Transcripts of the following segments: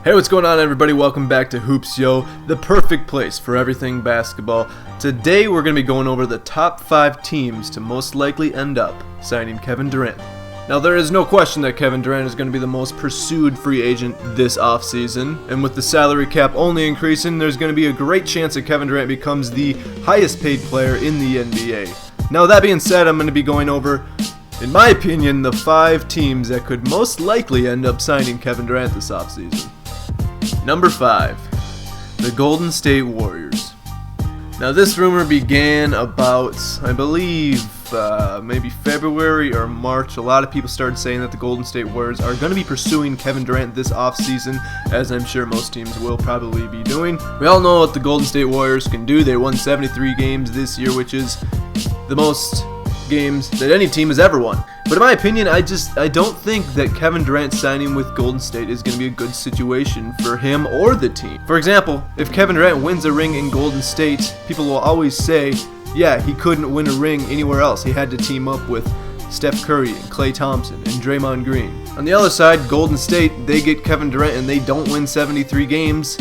Hey, what's going on, everybody? Welcome back to Hoops Yo, the perfect place for everything basketball. Today we're going to be going over the top 5 teams to most likely end up signing Kevin Durant. Now, there is no question that Kevin Durant is going to be the most pursued free agent this offseason, and with the salary cap only increasing, there's going to be a great chance that Kevin Durant becomes the highest paid player in the NBA. Now, that being said, I'm going to be going over, in my opinion, the 5 teams that could most likely end up signing Kevin Durant this offseason. Number 5, the Golden State Warriors. Now, this rumor began about, I believe, maybe February or March. A lot of people started saying that the Golden State Warriors are going to be pursuing Kevin Durant this offseason, as I'm sure most teams will probably be doing. We all know what the Golden State Warriors can do. They won 73 games this year, which is the most games that any team has ever won. But in my opinion, I don't think that Kevin Durant signing with Golden State is going to be a good situation for him or the team. For example, if Kevin Durant wins a ring in Golden State, people will always say, yeah, he couldn't win a ring anywhere else. He had to team up with Steph Curry and Klay Thompson and Draymond Green. On the other side, Golden State, they get Kevin Durant and they don't win 73 games.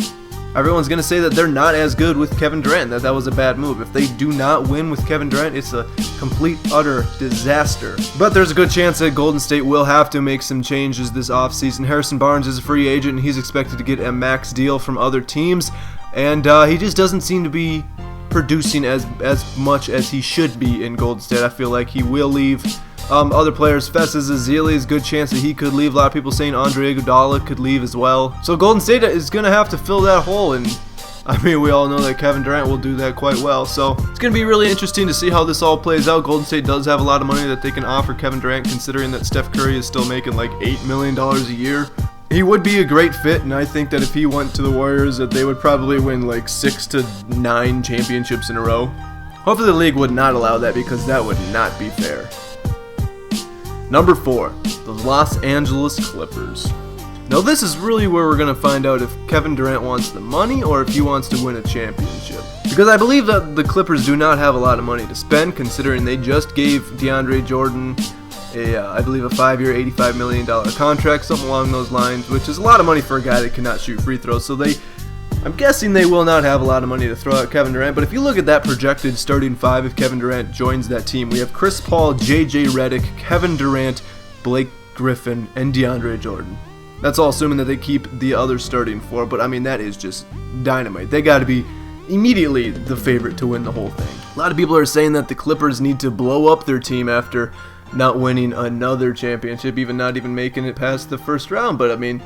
Everyone's going to say that they're not as good with Kevin Durant, that was a bad move. If they do not win with Kevin Durant, it's a complete, utter disaster. But there's a good chance that Golden State will have to make some changes this offseason. Harrison Barnes is a free agent, and he's expected to get a max deal from other teams. And he just doesn't seem to be producing as much as he should be in Golden State. I feel like he will leave. Other players, Festus Ezeli, is a good chance that he could leave. A lot of people saying Andre Iguodala could leave as well. So Golden State is going to have to fill that hole, and I mean, we all know that Kevin Durant will do that quite well. So it's going to be really interesting to see how this all plays out. Golden State does have a lot of money that they can offer Kevin Durant, considering that Steph Curry is still making like $8 million a year. He would be a great fit, and I think that if he went to the Warriors, that they would probably win like 6 to 9 championships in a row. Hopefully the league would not allow that, because that would not be fair. Number 4, the Los Angeles Clippers. Now, this is really where we're going to find out if Kevin Durant wants the money or if he wants to win a championship. Because I believe that the Clippers do not have a lot of money to spend, considering they just gave DeAndre Jordan I believe a 5-year, $85 million contract, something along those lines, which is a lot of money for a guy that cannot shoot free throws. So I'm guessing they will not have a lot of money to throw at Kevin Durant. But if you look at that projected starting 5, if Kevin Durant joins that team, we have Chris Paul, JJ Redick, Kevin Durant, Blake Griffin, and DeAndre Jordan. That's all assuming that they keep the other starting 4, but I mean, that is just dynamite. They got to be immediately the favorite to win the whole thing. A lot of people are saying that the Clippers need to blow up their team after not winning another championship, not even making it past the first round. But I mean,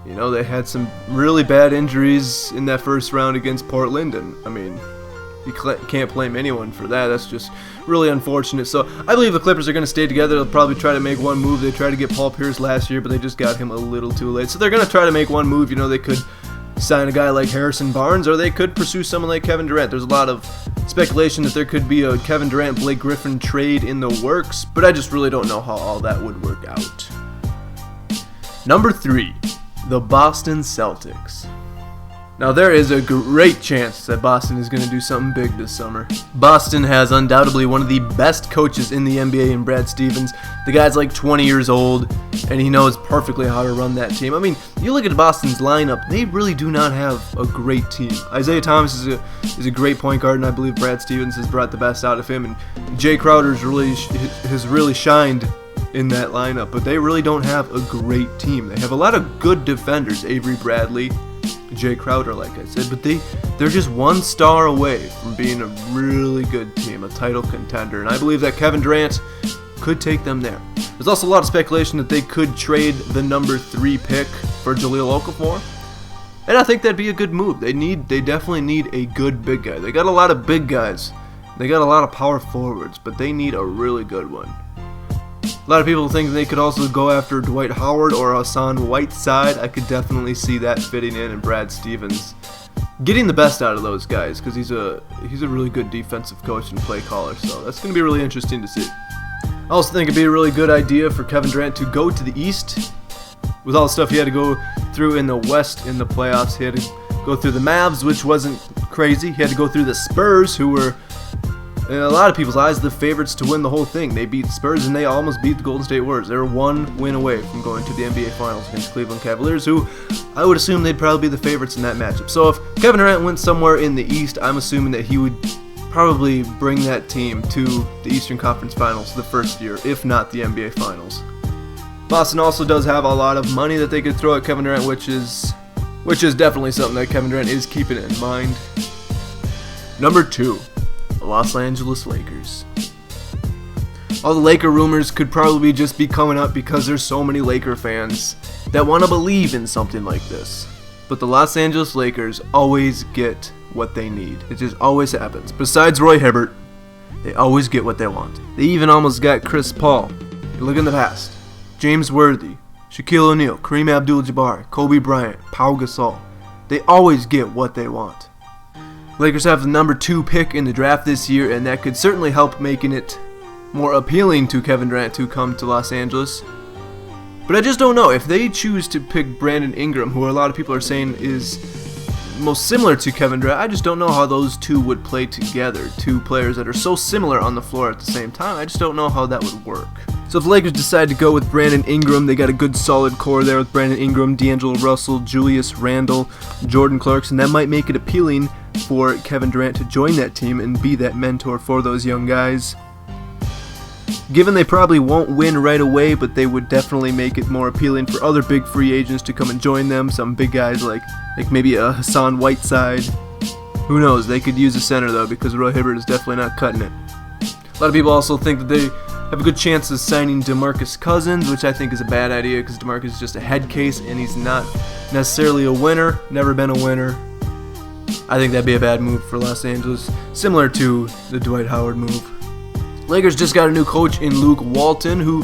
you know, they had some really bad injuries in that first round against Portland, and I mean, you can't blame anyone for that. That's just really unfortunate. So I believe the Clippers are going to stay together. They'll probably try to make one move. They tried to get Paul Pierce last year, but they just got him a little too late. So they're going to try to make one move. You know, they could sign a guy like Harrison Barnes, or they could pursue someone like Kevin Durant. There's a lot of speculation that there could be a Kevin Durant-Blake Griffin trade in the works, but I just really don't know how all that would work out. Number 3, the Boston Celtics. Now, there is a great chance that Boston is going to do something big this summer. Boston has undoubtedly one of the best coaches in the NBA in Brad Stevens. The guy's like 20 years old, and he knows perfectly how to run that team. I mean, you look at Boston's lineup, they really do not have a great team. Isaiah Thomas is a great point guard, and I believe Brad Stevens has brought the best out of him. And Jay Crowder has really shined in that lineup, but they really don't have a great team. They have a lot of good defenders, Avery Bradley, Jay Crowder, like I said, but they're just one star away from being a really good team, a title contender, and I believe that Kevin Durant could take them there. There's also a lot of speculation that they could trade the number 3 pick for Jahlil Okafor, and I think that'd be a good move. They definitely need a good big guy. They got a lot of big guys. They got a lot of power forwards, but they need a really good one. A lot of people think they could also go after Dwight Howard or Hassan Whiteside. I could definitely see that fitting in, and Brad Stevens getting the best out of those guys, because he's a really good defensive coach and play caller. So that's going to be really interesting to see. I also think it'd be a really good idea for Kevin Durant to go to the East. With all the stuff he had to go through in the West in the playoffs, he had to go through the Mavs, which wasn't crazy. He had to go through the Spurs, who were in a lot of people's eyes, the favorites to win the whole thing. They beat Spurs and they almost beat the Golden State Warriors. They were one win away from going to the NBA Finals against Cleveland Cavaliers, who I would assume they'd probably be the favorites in that matchup. So if Kevin Durant went somewhere in the East, I'm assuming that he would probably bring that team to the Eastern Conference Finals the first year, if not the NBA Finals. Boston also does have a lot of money that they could throw at Kevin Durant, which is definitely something that Kevin Durant is keeping in mind. Number 2, the Los Angeles Lakers. All the Laker rumors could probably just be coming up because there's so many Laker fans that want to believe in something like this. But the Los Angeles Lakers always get what they need. It just always happens. Besides Roy Hibbert, they always get what they want. They even almost got Chris Paul. You look in the past. James Worthy, Shaquille O'Neal, Kareem Abdul-Jabbar, Kobe Bryant, Pau Gasol. They always get what they want. Lakers have the number 2 pick in the draft this year, and that could certainly help making it more appealing to Kevin Durant to come to Los Angeles. But I just don't know. If they choose to pick Brandon Ingram, who a lot of people are saying is most similar to Kevin Durant, I just don't know how those two would play together. Two players that are so similar on the floor at the same time. I just don't know how that would work. So if the Lakers decide to go with Brandon Ingram, they got a good solid core there with Brandon Ingram, D'Angelo Russell, Julius Randle, Jordan Clarkson. That might make it appealing for Kevin Durant to join that team and be that mentor for those young guys. Given they probably won't win right away, but they would definitely make it more appealing for other big free agents to come and join them. Some big guys like maybe a Hassan Whiteside. Who knows? They could use a center though, because Roy Hibbert is definitely not cutting it. A lot of people also think that they have a good chance of signing DeMarcus Cousins, which I think is a bad idea because DeMarcus is just a head case and he's not necessarily a winner, never been a winner. I think that'd be a bad move for Los Angeles, similar to the Dwight Howard move. Lakers just got a new coach in Luke Walton, who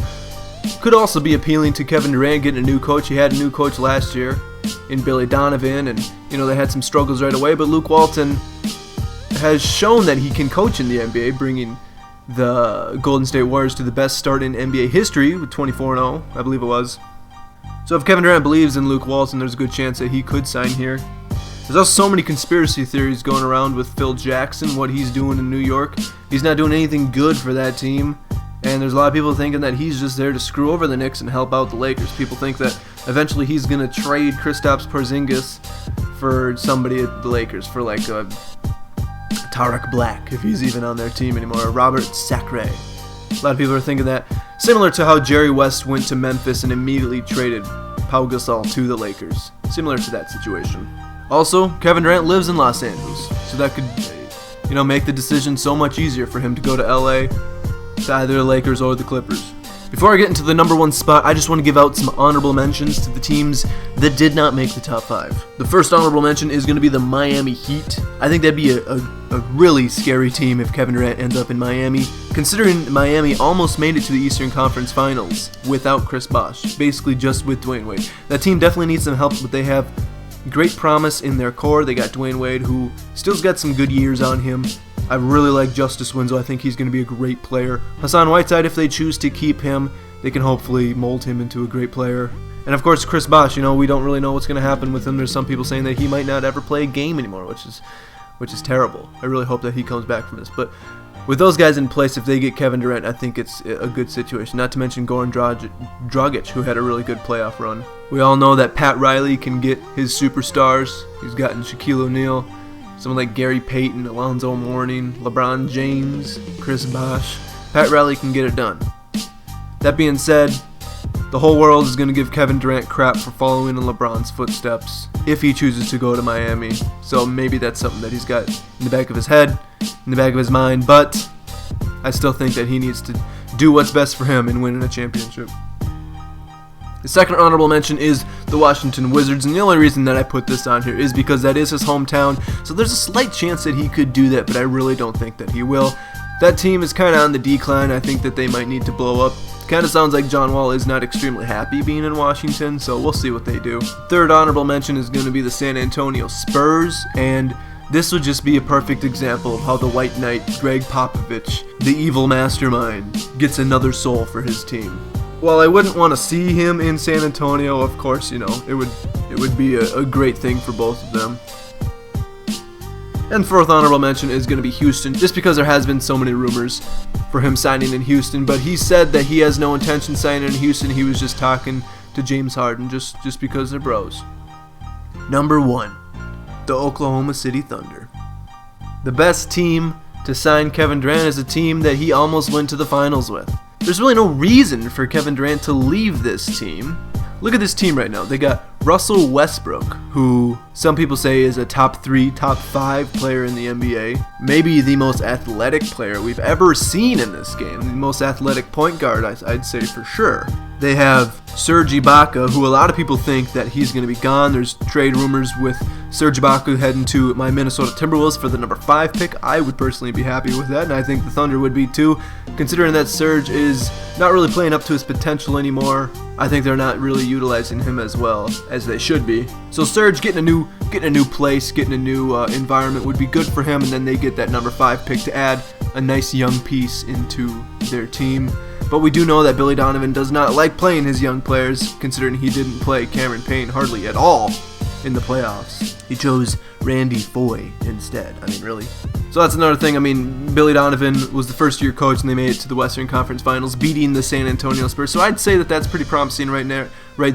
could also be appealing to Kevin Durant getting a new coach. He had a new coach last year in Billy Donovan, and they had some struggles right away, but Luke Walton has shown that he can coach in the NBA, bringing the Golden State Warriors to the best start in NBA history with 24-0, I believe it was. So if Kevin Durant believes in Luke Walton, there's a good chance that he could sign here. There's also so many conspiracy theories going around with Phil Jackson, what he's doing in New York. He's not doing anything good for that team, and there's a lot of people thinking that he's just there to screw over the Knicks and help out the Lakers. People think that eventually he's going to trade Kristaps Porzingis for somebody at the Lakers, for like a Tarek Black, if he's even on their team anymore, or Robert Sacre. A lot of people are thinking that, similar to how Jerry West went to Memphis and immediately traded Pau Gasol to the Lakers. Similar to that situation. Also, Kevin Durant lives in Los Angeles, so that could, make the decision so much easier for him to go to LA, to either the Lakers or the Clippers. Before I get into the number 1 spot, I just want to give out some honorable mentions to the teams that did not make the top 5. The first honorable mention is going to be the Miami Heat. I think that'd be a really scary team if Kevin Durant ends up in Miami, considering Miami almost made it to the Eastern Conference Finals without Chris Bosh, basically just with Dwayne Wade. That team definitely needs some help, but they have great promise in their core. They got Dwayne Wade, who still's got some good years on him. I really like Justice Winslow. I think he's going to be a great player. Hassan Whiteside, if they choose to keep him, they can hopefully mold him into a great player. And of course, Chris Bosh, we don't really know what's going to happen with him. There's some people saying that he might not ever play a game anymore, which is terrible. I really hope that he comes back from this. But with those guys in place, if they get Kevin Durant, I think it's a good situation. Not to mention Goran Dragic, who had a really good playoff run. We all know that Pat Riley can get his superstars. He's gotten Shaquille O'Neal, someone like Gary Payton, Alonzo Mourning, LeBron James, Chris Bosh. Pat Riley can get it done. That being said, the whole world is going to give Kevin Durant crap for following in LeBron's footsteps if he chooses to go to Miami. So maybe that's something that he's got in the back of his head, in the back of his mind, but I still think that he needs to do what's best for him in winning a championship. The second honorable mention is the Washington Wizards, and the only reason that I put this on here is because that is his hometown, so there's a slight chance that he could do that, but I really don't think that he will. That team is kind of on the decline. I think that they might need to blow up. Kind of sounds like John Wall is not extremely happy being in Washington, so we'll see what they do. Third honorable mention is going to be the San Antonio Spurs, and this would just be a perfect example of how the White Knight, Greg Popovich, the evil mastermind, gets another soul for his team. While I wouldn't want to see him in San Antonio, of course, it would be a great thing for both of them. And fourth honorable mention is going to be Houston, just because there has been so many rumors for him signing in Houston. But he said that he has no intention signing in Houston. He was just talking to James Harden just because they're bros. Number 1, the Oklahoma City Thunder. The best team to sign Kevin Durant is a team that he almost went to the finals with. There's really no reason for Kevin Durant to leave this team. Look at this team right now. They got Russell Westbrook, who some people say is a top 3, top 5 player in the NBA. Maybe the most athletic player we've ever seen in this game. The most athletic point guard, I'd say for sure. They have Serge Ibaka, who a lot of people think that he's going to be gone. There's trade rumors with Serge Ibaka heading to my Minnesota Timberwolves for the number 5 pick. I would personally be happy with that, and I think the Thunder would be too, considering that Serge is not really playing up to his potential anymore. I think they're not really utilizing him as well as they should be. So Serge getting a new place, getting a new environment would be good for him, and then they get that number 5 pick to add a nice young piece into their team. But we do know that Billy Donovan does not like playing his young players, considering he didn't play Cameron Payne hardly at all in the playoffs. He chose Randy Foye instead. I mean, really. So that's another thing. I mean, Billy Donovan was the first-year coach, and they made it to the Western Conference Finals, beating the San Antonio Spurs. So I'd say that that's pretty promising right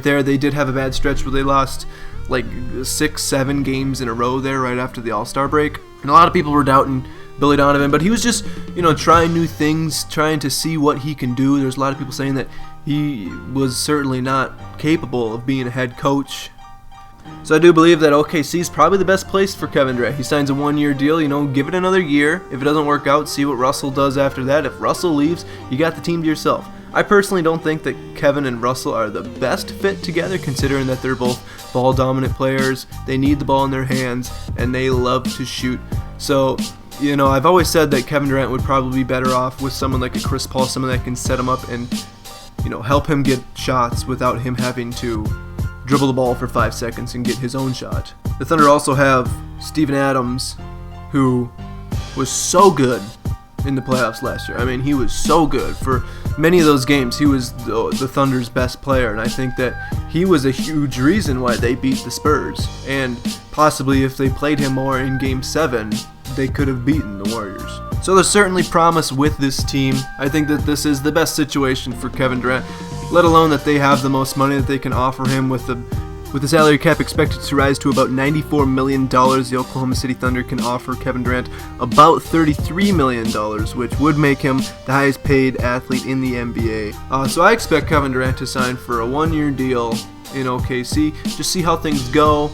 there. They did have a bad stretch where they lost like 6-7 games in a row there right after the All-Star break. And a lot of people were doubting Billy Donovan, but he was just, trying new things, trying to see what he can do. There's a lot of people saying that he was certainly not capable of being a head coach. So I do believe that OKC is probably the best place for Kevin Durant. He signs a 1-year deal, give it another year. If it doesn't work out, see what Russell does after that. If Russell leaves, you got the team to yourself. I personally don't think that Kevin and Russell are the best fit together, considering that they're both ball-dominant players. They need the ball in their hands, and they love to shoot. So, I've always said that Kevin Durant would probably be better off with someone like a Chris Paul, someone that can set him up and, help him get shots without him having to dribble the ball for 5 seconds and get his own shot. The Thunder also have Steven Adams, who was so good in the playoffs last year. I mean, he was so good. For many of those games, he was the Thunder's best player, and I think that he was a huge reason why they beat the Spurs. And possibly if they played him more in Game 7, they could have beaten the Warriors. So there's certainly promise with this team. I think that this is the best situation for Kevin Durant, let alone that they have the most money that they can offer him with the salary cap expected to rise to about $94 million. The Oklahoma City Thunder can offer Kevin Durant about $33 million, which would make him the highest paid athlete in the NBA. So I expect Kevin Durant to sign for a 1-year deal in OKC. Just see how things go,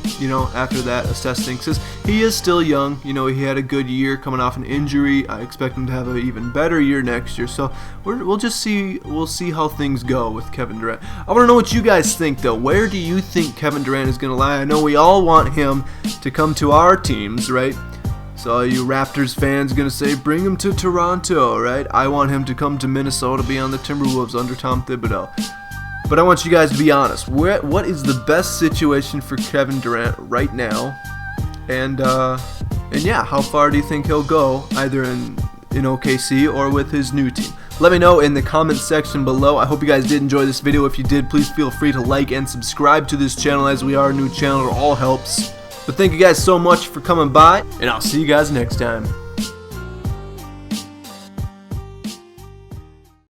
after that, assess things. Because he is still young. He had a good year coming off an injury. I expect him to have an even better year next year. So we'll see how things go with Kevin Durant. I want to know what you guys think, though. Where do you think Kevin Durant is going to lie? I know we all want him to come to our teams, right? So all you Raptors fans going to say, bring him to Toronto, right? I want him to come to Minnesota, be on the Timberwolves under Tom Thibodeau. But I want you guys to be honest. What is the best situation for Kevin Durant right now? And yeah, how far do you think he'll go, either in OKC or with his new team? Let me know in the comments section below. I hope you guys did enjoy this video. If you did, please feel free to like and subscribe to this channel, as we are a new channel. It all helps. But thank you guys so much for coming by, and I'll see you guys next time.